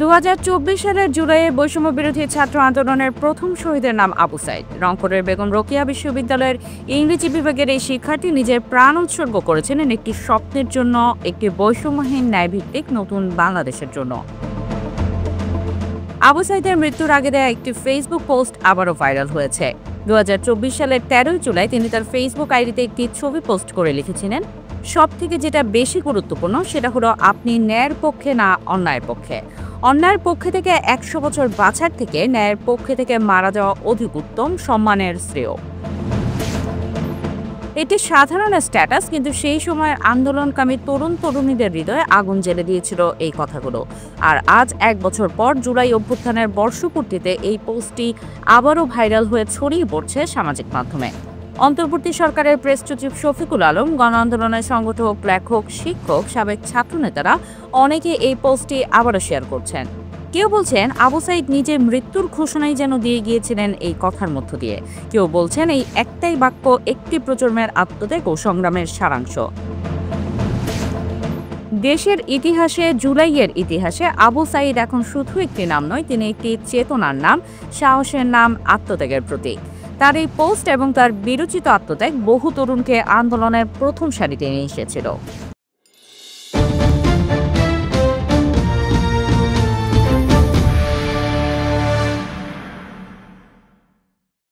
2024 সালের জুলাইয়ে বৈষম্য বিরোধী ছাত্র আন্দোলনের প্রথম শহীদের নাম আবু সাইদ। রংপুরের বেগম রোকেয়া বিশ্ববিদ্যালয়ের ইংরেজি বিভাগের এই শিক্ষার্থী নিজের প্রাণ উৎসর্গ করেছিলেন একটি স্বপ্নের জন্য, একটি বৈষম্যহীন ন্যায়ভিত্তিক নতুন বাংলাদেশের জন্য। আবু সাইদের মৃত্যুর আগে দেয়া একটি ফেসবুক পোস্ট আবারও ভাইরাল হয়েছে। 2024 সালের 13 জুলাই তিনি তার ফেসবুক আইডিতে একটি ছবি পোস্ট করে লিখেছিলেন, সব থেকে যেটা বেশি গুরুত্বপূর্ণ সেটা হলো আপনি ন্যায়ের পক্ষে না অন্যায়ের পক্ষে। অন্যায়ের পক্ষে থেকে 100 বছর বাঁচার থেকে ন্যায়ের পক্ষে থেকে মারা যাওয়া অধিক উত্তম, সম্মানের শ্রেয়। এটি সাধারণ স্ট্যাটাস, কিন্তু সেই সময়ের আন্দোলনকামী তরুণ তরুণীদের হৃদয়ে আগুন জ্বেলে দিয়েছিল এই কথাগুলো। আর আজ 1 বছর পর জুলাই অভ্যুত্থানের বর্ষপূর্তিতে এই পোস্টটি আবারও ভাইরাল হয়ে ছড়িয়ে পড়ছে সামাজিক মাধ্যমে। অন্তর্বর্তী সরকারের প্রেস সচিব শফিকুল আলম, গণ আন্দোলনের সংগঠক, লেখক, শিক্ষক, সাবেক ছাত্রনেতারা অনেকে এই পোস্টটি আবারও শেয়ার করছেন। কেউ বলছেন আবু সাইদ নিজের মৃত্যুর ঘোষণাই যেন দিয়ে গিয়েছিলেন এই কথার মধ্য দিয়ে। কেউ বলছেন এই একটাই বাক্য একটি প্রজন্মের আত্মত্যাগ ও সংগ্রামের সারাংশ। দেশের ইতিহাসে, জুলাইয়ের ইতিহাসে আবু সাইদ এখন শুধু একটি নাম নয়, তিনি একটি চেতনার নাম, সাহসের নাম, আত্মত্যাগের প্রতীক। তার এই পোস্ট এবং তার বিরচিত আত্মত্যাগ বহু তরুণকে আন্দোলনের প্রথম সারিতে নিয়ে এসেছিল।